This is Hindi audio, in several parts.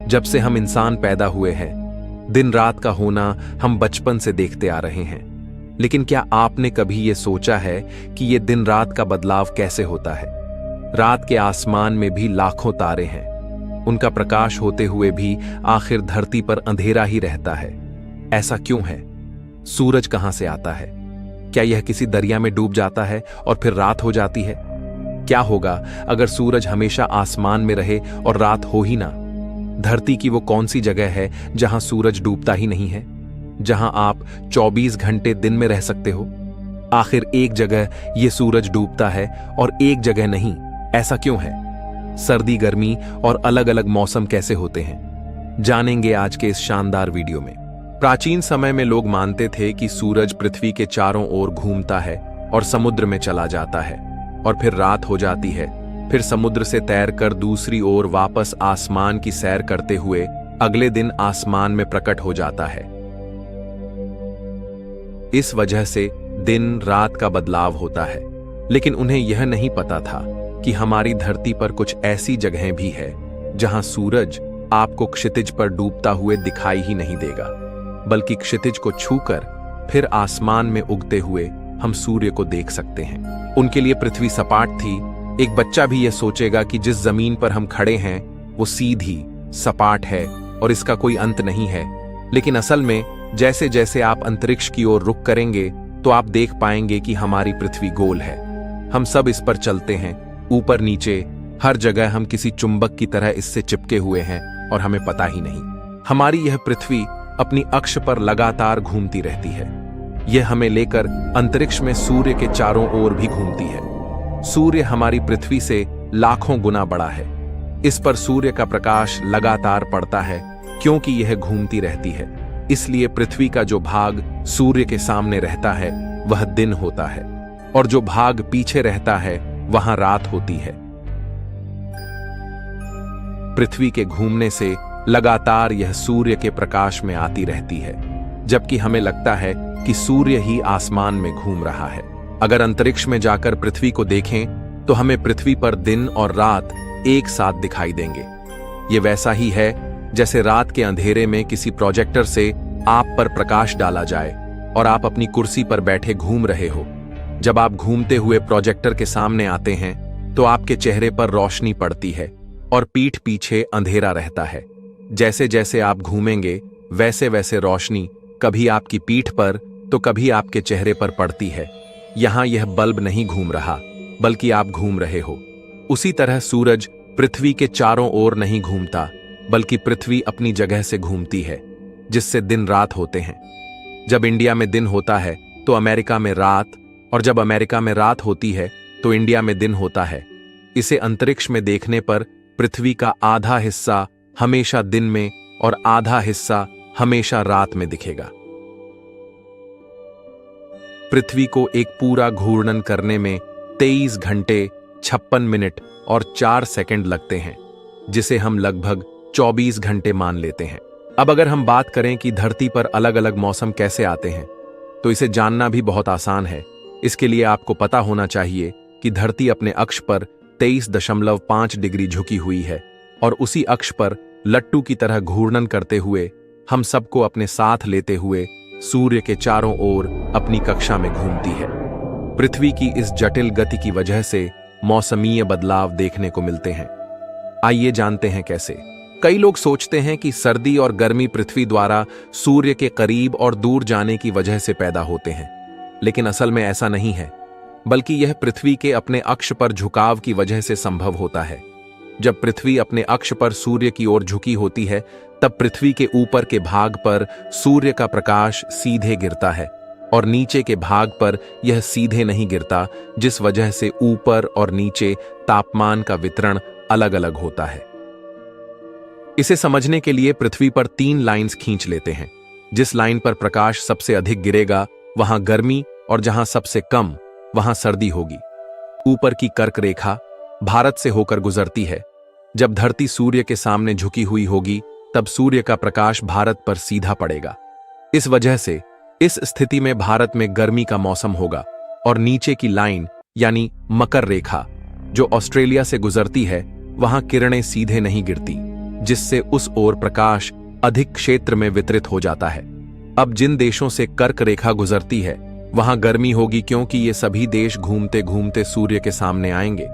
जब से हम इंसान पैदा हुए हैं, दिन रात का होना हम बचपन से देखते आ रहे हैं। लेकिन क्या आपने कभी ये सोचा है कि ये दिन रात का बदलाव कैसे होता है? रात के आसमान में भी लाखों तारे हैं। उनका प्रकाश होते हुए भी आखिर धरती पर अंधेरा ही रहता है। ऐसा क्यों है? सूरज कहां से आता है? क्या यह किसी दरिया में डूब जाता है और फिर रात हो जाती है? क्या होगा अगर सूरज हमेशा आसमान में रहे और रात हो ही ना? धरती की वो कौन सी जगह है जहां सूरज डूबता ही नहीं है, जहां आप 24 घंटे दिन में रह सकते हो? आखिर एक जगह ये सूरज डूबता है और एक जगह नहीं, ऐसा क्यों है? सर्दी गर्मी और अलग अलग मौसम कैसे होते हैं, जानेंगे आज के इस शानदार वीडियो में। प्राचीन समय में लोग मानते थे कि सूरज पृथ्वी के चारों ओर घूमता है और समुद्र में चला जाता है और फिर रात हो जाती है। फिर समुद्र से तैरकर दूसरी ओर वापस आसमान की सैर करते हुए अगले दिन आसमान में प्रकट हो जाता है। इस वजह से दिन रात का बदलाव होता है। लेकिन उन्हें यह नहीं पता था कि हमारी धरती पर कुछ ऐसी जगहें भी है जहां सूरज आपको क्षितिज पर डूबता हुए दिखाई ही नहीं देगा, बल्कि क्षितिज को छूकर फिर आसमान में उगते हुए हम सूर्य को देख सकते हैं। उनके लिए पृथ्वी सपाट थी। एक बच्चा भी यह सोचेगा कि जिस जमीन पर हम खड़े हैं वो सीधी सपाट है और इसका कोई अंत नहीं है। लेकिन असल में जैसे जैसे आप अंतरिक्ष की ओर रुख करेंगे तो आप देख पाएंगे कि हमारी पृथ्वी गोल है। हम सब इस पर चलते हैं, ऊपर नीचे हर जगह हम किसी चुंबक की तरह इससे चिपके हुए हैं और हमें पता ही नहीं। हमारी यह पृथ्वी अपनी अक्ष पर लगातार घूमती रहती है। यह हमें लेकर अंतरिक्ष में सूर्य के चारों ओर भी घूमती है। सूर्य हमारी पृथ्वी से लाखों गुना बड़ा है। इस पर सूर्य का प्रकाश लगातार पड़ता है क्योंकि यह घूमती रहती है। इसलिए पृथ्वी का जो भाग सूर्य के सामने रहता है वह दिन होता है और जो भाग पीछे रहता है वहां रात होती है। पृथ्वी के घूमने से लगातार यह सूर्य के प्रकाश में आती रहती है, जबकि हमें लगता है कि सूर्य ही आसमान में घूम रहा है। अगर अंतरिक्ष में जाकर पृथ्वी को देखें तो हमें पृथ्वी पर दिन और रात एक साथ दिखाई देंगे। ये वैसा ही है जैसे रात के अंधेरे में किसी प्रोजेक्टर से आप पर प्रकाश डाला जाए और आप अपनी कुर्सी पर बैठे घूम रहे हो। जब आप घूमते हुए प्रोजेक्टर के सामने आते हैं तो आपके चेहरे पर रोशनी पड़ती है और पीठ पीछे अंधेरा रहता है। जैसे जैसे आप घूमेंगे वैसे वैसे रोशनी कभी आपकी पीठ पर तो कभी आपके चेहरे पर पड़ती है। यहां यह बल्ब नहीं घूम रहा, बल्कि आप घूम रहे हो। उसी तरह सूरज पृथ्वी के चारों ओर नहीं घूमता, बल्कि पृथ्वी अपनी जगह से घूमती है, जिससे दिन रात होते हैं। जब इंडिया में दिन होता है तो अमेरिका में रात, और जब अमेरिका में रात होती है तो इंडिया में दिन होता है। इसे अंतरिक्ष में देखने पर पृथ्वी का आधा हिस्सा हमेशा दिन में और आधा हिस्सा हमेशा रात में दिखेगा। पृथ्वी को एक पूरा घूर्णन करने में 23 घंटे 56 मिनट और 4 सेकंड लगते हैं, जिसे हम लगभग 24 घंटे मान लेते हैं। अब अगर हम बात करें कि धरती पर अलग अलग मौसम कैसे आते हैं, तो इसे जानना भी बहुत आसान है। इसके लिए आपको पता होना चाहिए कि धरती अपने अक्ष पर 23.5 डिग्री झुकी हुई है और उसी अक्ष पर लट्टू की तरह घूर्णन करते हुए हम सबको अपने साथ लेते हुए सूर्य के चारों ओर अपनी कक्षा में घूमती है। पृथ्वी की इस जटिल गति की वजह से मौसमीय बदलाव देखने को मिलते हैं। आइए जानते हैं कैसे। कई लोग सोचते हैं कि सर्दी और गर्मी पृथ्वी द्वारा सूर्य के करीब और दूर जाने की वजह से पैदा होते हैं, लेकिन असल में ऐसा नहीं है, बल्कि यह पृथ्वी के अपने अक्ष पर झुकाव की वजह से संभव होता है। जब पृथ्वी अपने अक्ष पर सूर्य की ओर झुकी होती है, तब पृथ्वी के ऊपर के भाग पर सूर्य का प्रकाश सीधे गिरता है और नीचे के भाग पर यह सीधे नहीं गिरता, जिस वजह से ऊपर और नीचे तापमान का वितरण अलग अलग होता है। इसे समझने के लिए पृथ्वी पर 3 लाइंस खींच लेते हैं। जिस लाइन पर प्रकाश सबसे अधिक गिरेगा वहां गर्मी और जहां सबसे कम वहां सर्दी होगी। ऊपर की कर्क रेखा भारत से होकर गुजरती है। जब धरती सूर्य के सामने झुकी हुई होगी तब सूर्य का प्रकाश भारत पर सीधा पड़ेगा। इस वजह से इस स्थिति में भारत में गर्मी का मौसम होगा और नीचे की लाइन यानी मकर रेखा जो ऑस्ट्रेलिया से गुजरती है वहां किरणें सीधे नहीं गिरती, जिससे उस ओर प्रकाश अधिक क्षेत्र में वितरित हो जाता है। अब जिन देशों से कर्क रेखा गुजरती है वहां गर्मी होगी, क्योंकि ये सभी देश घूमते घूमते सूर्य के सामने आएंगे।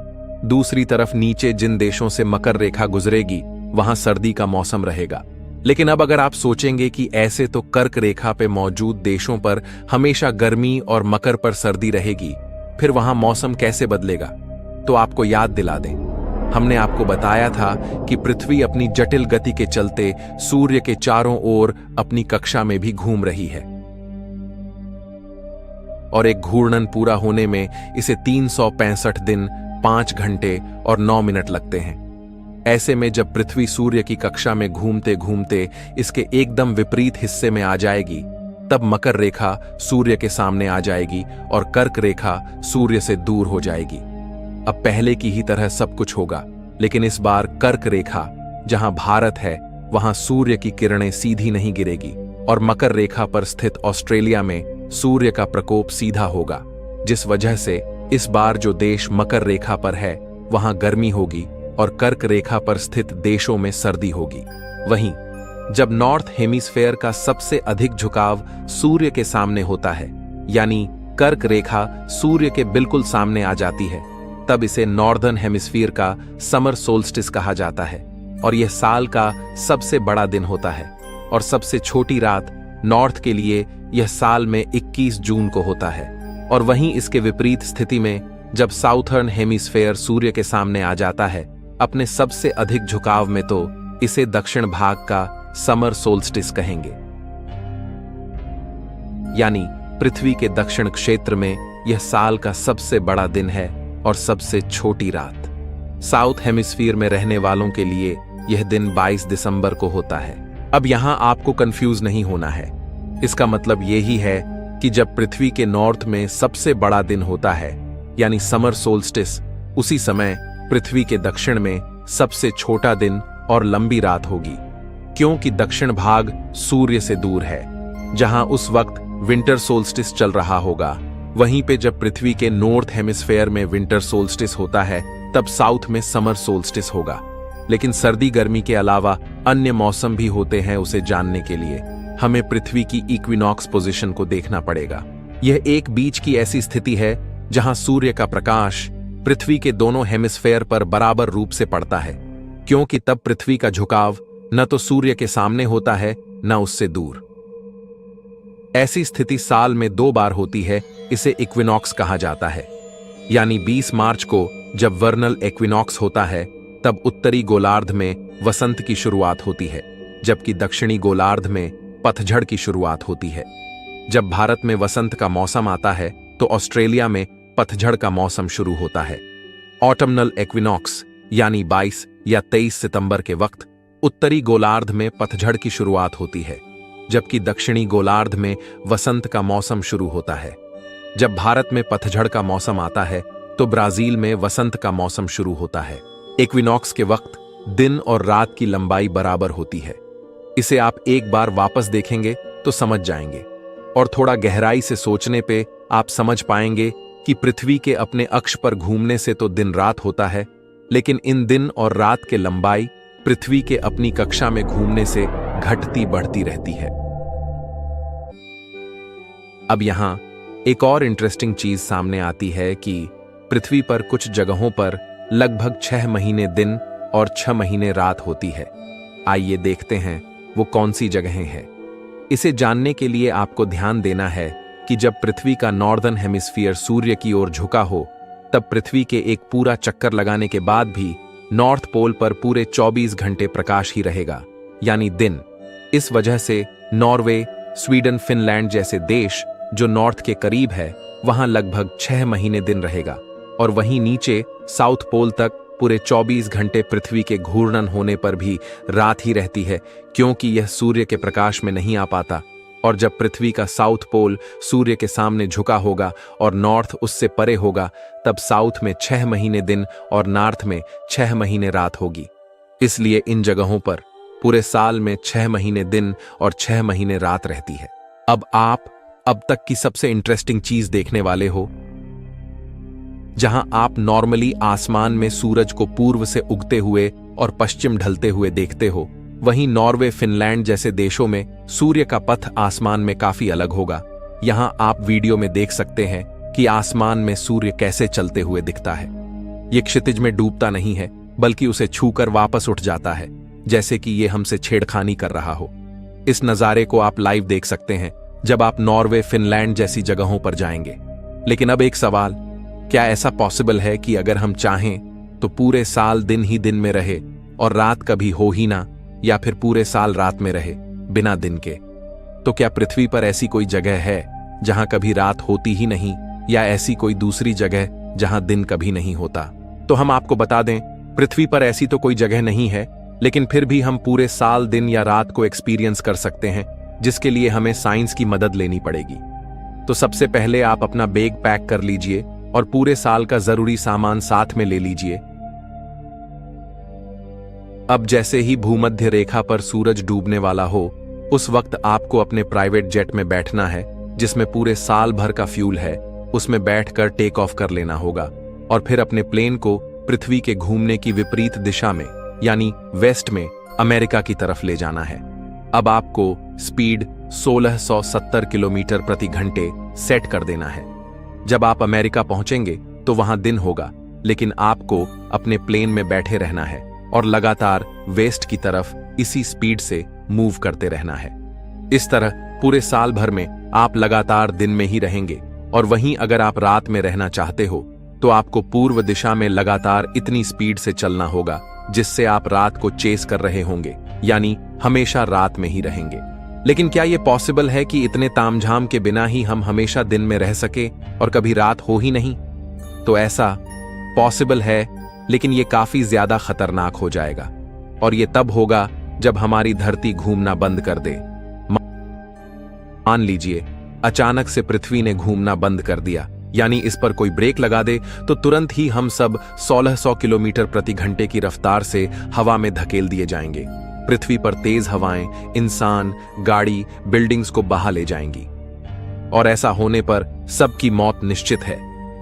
दूसरी तरफ नीचे जिन देशों से मकर रेखा गुजरेगी वहां सर्दी का मौसम रहेगा। लेकिन अब अगर आप सोचेंगे कि ऐसे तो कर्क रेखा पे मौजूद देशों पर हमेशा गर्मी और मकर पर सर्दी रहेगी, फिर वहां मौसम कैसे बदलेगा? तो आपको याद दिला दें, हमने आपको बताया था कि पृथ्वी अपनी जटिल गति के चलते सूर्य के चारों ओर अपनी कक्षा में भी घूम रही है और एक घूर्णन पूरा होने में इसे 365 दिन 5 घंटे और 9 मिनट लगते हैं। ऐसे में जब पृथ्वी सूर्य की कक्षा में घूमते घूमते इसके एकदम विपरीत हिस्से में आ जाएगी, तब मकर रेखा सूर्य के सामने आ जाएगी और कर्क रेखा सूर्य से दूर हो जाएगी। अब पहले की ही तरह सब कुछ होगा, लेकिन इस बार कर्क रेखा जहां भारत है वहां सूर्य की किरणें सीधी नहीं गिरेगी और मकर रेखा पर स्थित ऑस्ट्रेलिया में सूर्य का प्रकोप सीधा होगा, जिस वजह से इस बार जो देश मकर रेखा पर है वहां गर्मी होगी और कर्क रेखा पर स्थित देशों में सर्दी होगी। वहीं जब नॉर्थ हेमिस्फेयर का सबसे अधिक झुकाव सूर्य के सामने होता है, यानी कर्क रेखा सूर्य के बिल्कुल सामने आ जाती है, तब इसे नॉर्दर्न हेमिस्फीयर का समर सोल्स्टिस कहा जाता है और यह साल का सबसे बड़ा दिन होता है और सबसे छोटी रात नॉर्थ के लिए यह साल में 21 जून को होता है। और वहीं इसके विपरीत स्थिति में जब साउथर्न हेमिस्फेयर सूर्य के सामने आ जाता है अपने सबसे अधिक झुकाव में, तो इसे दक्षिण भाग का समर सोल्स्टिस कहेंगे, यानी पृथ्वी के दक्षिण क्षेत्र में यह साल का सबसे बड़ा दिन है और सबसे छोटी रात। साउथ हेमिस्फीयर में रहने वालों के लिए यह दिन 22 दिसंबर को होता है। अब यहां आपको कंफ्यूज नहीं होना है, इसका मतलब यही है कि जब पृथ्वी के नॉर्थ में सबसे बड़ा दिन होता है यानी समर सोल्स्टिस, उसी समय पृथ्वी के दक्षिण में सबसे छोटा दिन और लंबी रात होगी, क्योंकि दक्षिण भाग सूर्य से दूर है। जहां उस वक्त विंटर सोल्स्टिस चल रहा होगा, वहीं पे जब पृथ्वी के नॉर्थ हेमिस्फेयर में विंटर सोल्स्टिस होता है तब साउथ में समर सोल्स्टिस होगा। लेकिन सर्दी गर्मी के अलावा अन्य मौसम भी होते हैं, उसे जानने के लिए हमें पृथ्वी की इक्विनॉक्स पोजीशन को देखना पड़ेगा। यह एक बीच की ऐसी स्थिति है जहां सूर्य का प्रकाश पृथ्वी के दोनों हेमिस्फेयर पर बराबर रूप से पड़ता है, क्योंकि तब पृथ्वी का झुकाव न तो सूर्य के सामने होता है न उससे दूर। ऐसी स्थिति साल में 2 बार होती है, इसे इक्विनॉक्स कहा जाता है। यानी 20 मार्च को जब वर्नल इक्विनॉक्स होता है तब उत्तरी गोलार्ध में वसंत की शुरुआत होती है, जबकि दक्षिणी गोलार्ध में पतझड़ की शुरुआत होती है। जब भारत में वसंत का मौसम आता है तो ऑस्ट्रेलिया में पतझड़ का मौसम शुरू होता है। ऑटमनल इक्विनॉक्स यानी 22 या 23 सितंबर के वक्त उत्तरी गोलार्ध में पतझड़ की शुरुआत होती है, जबकि दक्षिणी गोलार्ध में वसंत का मौसम शुरू होता है। जब भारत में पतझड़ का मौसम आता है तो ब्राजील में वसंत का मौसम शुरू होता है। इक्विनॉक्स के वक्त दिन और रात की लंबाई बराबर होती है। इसे आप एक बार वापस देखेंगे तो समझ जाएंगे और थोड़ा गहराई से सोचने पे आप समझ पाएंगे कि पृथ्वी के अपने अक्ष पर घूमने से तो दिन रात होता है, लेकिन इन दिन और रात के लंबाई पृथ्वी के अपनी कक्षा में घूमने से घटती बढ़ती रहती है। अब यहां एक और इंटरेस्टिंग चीज सामने आती है कि पृथ्वी पर कुछ जगहों पर लगभग 6 महीने दिन और 6 महीने रात होती है। आइए देखते हैं वो कौन सी जगहें हैं। इसे जानने के लिए आपको ध्यान देना है कि जब पृथ्वी का नॉर्दर्न हेमिस्फीयर सूर्य की ओर झुका हो, तब पृथ्वी के एक पूरा चक्कर लगाने के बाद भी नॉर्थ पोल पर पूरे 24 घंटे प्रकाश ही रहेगा, यानी दिन। इस वजह से नॉर्वे, स्वीडन, फिनलैंड जैसे देश जो नॉर्थ के करीब है, वहां लगभग 6 महीने दिन रहेगा और वहीं नीचे साउथ पोल तक पूरे 24 घंटे पृथ्वी के घूर्णन होने पर भी रात ही रहती है, क्योंकि यह सूर्य के प्रकाश में नहीं आ पाता। और जब पृथ्वी का साउथ पोल सूर्य के सामने झुका होगा और नॉर्थ उससे परे होगा, तब साउथ में 6 महीने दिन और नॉर्थ में 6 महीने रात होगी। इसलिए इन जगहों पर पूरे साल में 6 महीने दिन और 6 महीने रात रहती है। अब आप अब तक की सबसे इंटरेस्टिंग चीज देखने वाले हो। जहां आप नॉर्मली आसमान में सूरज को पूर्व से उगते हुए और पश्चिम ढलते हुए देखते हो, वहीं नॉर्वे, फिनलैंड जैसे देशों में सूर्य का पथ आसमान में काफी अलग होगा। यहां आप वीडियो में देख सकते हैं कि आसमान में सूर्य कैसे चलते हुए दिखता है। ये क्षितिज में डूबता नहीं है, बल्कि उसे छूकर वापस उठ जाता है, जैसे कि ये हमसे छेड़खानी कर रहा हो। इस नज़ारे को आप लाइव देख सकते हैं जब आप नॉर्वे, फिनलैंड जैसी जगहों पर जाएंगे। लेकिन अब एक सवाल, क्या ऐसा पॉसिबल है कि अगर हम चाहें तो पूरे साल दिन ही दिन में रहे और रात कभी हो ही ना, या फिर पूरे साल रात में रहे बिना दिन के? तो क्या पृथ्वी पर ऐसी कोई जगह है जहां कभी रात होती ही नहीं, या ऐसी कोई दूसरी जगह जहां दिन कभी नहीं होता? तो हम आपको बता दें, पृथ्वी पर ऐसी तो कोई जगह नहीं है, लेकिन फिर भी हम पूरे साल दिन या रात को एक्सपीरियंस कर सकते हैं, जिसके लिए हमें साइंस की मदद लेनी पड़ेगी। तो सबसे पहले आप अपना बैग पैक कर लीजिए और पूरे साल का जरूरी सामान साथ में ले लीजिए। अब जैसे ही भूमध्य रेखा पर सूरज डूबने वाला हो, उस वक्त आपको अपने प्राइवेट जेट में बैठना है, जिसमें पूरे साल भर का फ्यूल है। उसमें बैठकर टेक ऑफ कर लेना होगा और फिर अपने प्लेन को पृथ्वी के घूमने की विपरीत दिशा में, यानी वेस्ट में, अमेरिका की तरफ ले जाना है। अब आपको स्पीड 1670 किलोमीटर प्रति घंटे सेट कर देना है। जब आप अमेरिका पहुंचेंगे तो वहां दिन होगा, लेकिन आपको अपने प्लेन में बैठे रहना है और लगातार वेस्ट की तरफ इसी स्पीड से मूव करते रहना है। इस तरह पूरे साल भर में आप लगातार दिन में ही रहेंगे, और वहीं अगर आप रात में रहना चाहते हो तो आपको पूर्व दिशा में लगातार इतनी स्पीड से चलना होगा जिससे आप रात को चेस कर रहे होंगे, यानी हमेशा रात में ही रहेंगे। लेकिन क्या यह पॉसिबल है कि इतने तामझाम के बिना ही हम हमेशा दिन में रह सके और कभी रात हो ही नहीं? तो ऐसा पॉसिबल है, लेकिन यह काफी ज्यादा खतरनाक हो जाएगा, और यह तब होगा जब हमारी धरती घूमना बंद कर दे। मान लीजिए अचानक से पृथ्वी ने घूमना बंद कर दिया, यानी इस पर कोई ब्रेक लगा दे, तो तुरंत ही हम सब 1600 किलोमीटर प्रति घंटे की रफ्तार से हवा में धकेल दिए जाएंगे। पृथ्वी पर तेज हवाएं इंसान, गाड़ी, बिल्डिंग्स को बहा ले जाएंगी, और ऐसा होने पर सबकी मौत निश्चित है।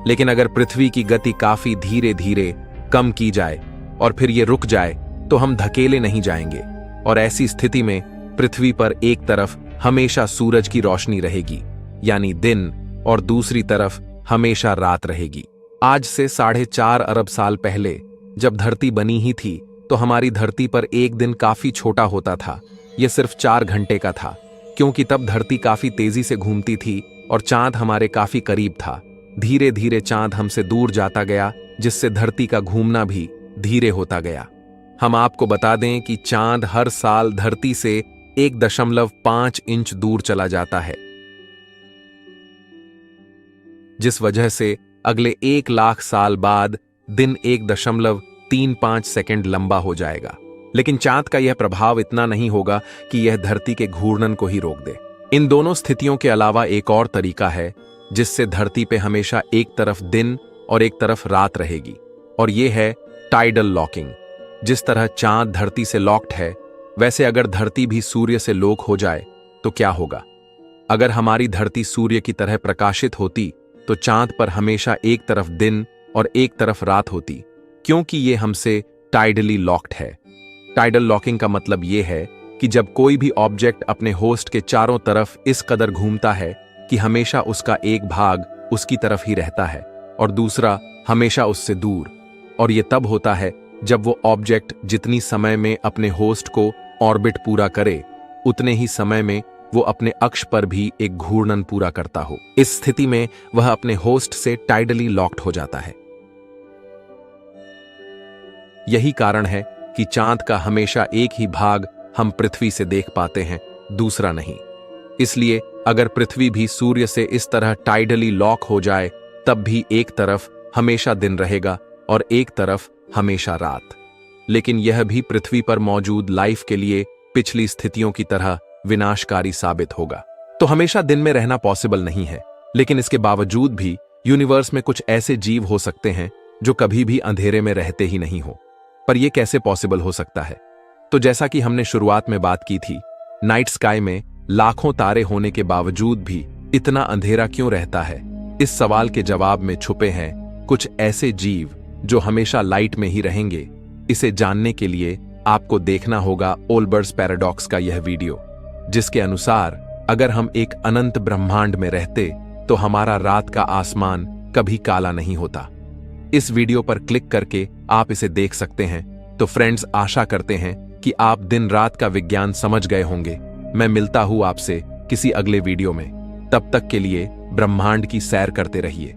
लेकिन अगर पृथ्वी की गति काफी धीरे धीरे कम की जाए और फिर ये रुक जाए, तो हम धकेले नहीं जाएंगे, और ऐसी स्थिति में पृथ्वी पर एक तरफ हमेशा सूरज की रोशनी रहेगी, यानी दिन, और दूसरी तरफ हमेशा रात रहेगी। आज से 4.5 अरब साल पहले जब धरती बनी ही थी, तो हमारी धरती पर एक दिन काफी छोटा होता था। यह सिर्फ 4 घंटे का था, क्योंकि तब धरती काफी तेजी से घूमती थी और चांद हमारे काफी करीब था। धीरे धीरे चांद हमसे दूर जाता गया, जिससे धरती का घूमना भी धीरे होता गया। हम आपको बता दें कि चांद हर साल धरती से 1.5 इंच दूर चला जाता है, जिस वजह से अगले 1 लाख साल बाद दिन 1.35 सेकंड लंबा हो जाएगा। लेकिन चांद का यह प्रभाव इतना नहीं होगा कि यह धरती के घूर्णन को ही रोक दे। इन दोनों स्थितियों के अलावा एक और तरीका है जिससे धरती पे हमेशा एक तरफ दिन और एक तरफ रात रहेगी, और यह है टाइडल लॉकिंग। जिस तरह चांद धरती से लॉक्ड है, वैसे अगर धरती भी सूर्य से लॉक हो जाए तो क्या होगा? अगर हमारी धरती सूर्य की तरह प्रकाशित होती तो चांद पर हमेशा एक तरफ दिन और एक तरफ रात होती, क्योंकि ये हमसे टाइडली लॉक्ड है। टाइडल लॉकिंग का मतलब यह है कि जब कोई भी ऑब्जेक्ट अपने होस्ट के चारों तरफ इस कदर घूमता है कि हमेशा उसका एक भाग उसकी तरफ ही रहता है और दूसरा हमेशा उससे दूर, और यह तब होता है जब वो ऑब्जेक्ट जितनी समय में अपने होस्ट को ऑर्बिट पूरा करे, उतने ही समय में वो अपने अक्ष पर भी एक घूर्णन पूरा करता हो। इस स्थिति में वह अपने होस्ट से टाइडली लॉक्ड हो जाता है। यही कारण है कि चांद का हमेशा एक ही भाग हम पृथ्वी से देख पाते हैं, दूसरा नहीं। इसलिए अगर पृथ्वी भी सूर्य से इस तरह टाइडली लॉक हो जाए, तब भी एक तरफ हमेशा दिन रहेगा और एक तरफ हमेशा रात। लेकिन यह भी पृथ्वी पर मौजूद लाइफ के लिए पिछली स्थितियों की तरह विनाशकारी साबित होगा। तो हमेशा दिन में रहना पॉसिबल नहीं है, लेकिन इसके बावजूद भी यूनिवर्स में कुछ ऐसे जीव हो सकते हैं जो कभी भी अंधेरे में रहते ही नहीं हो। पर यह कैसे पॉसिबल हो सकता है? तो जैसा कि हमने शुरुआत में बात की थी, नाइट स्काई में लाखों तारे होने के बावजूद भी इतना अंधेरा क्यों रहता है? इस सवाल के जवाब में छुपे हैं कुछ ऐसे जीव जो हमेशा लाइट में ही रहेंगे, इसे जानने के लिए आपको देखना होगा ओल्बर्स पैराडॉक्स का यह वीडियो, जिसके अनुसार अगर हम एक अनंत ब्रह्मांड में रहते तो हमारा रात का आसमान कभी काला नहीं होता। इस वीडियो पर क्लिक करके आप इसे देख सकते हैं। तो फ्रेंड्स, आशा करते हैं कि आप दिन रात का विज्ञान समझ गए होंगे। मैं मिलता हूं आपसे किसी अगले वीडियो में। तब तक के लिए ब्रह्मांड की सैर करते रहिए।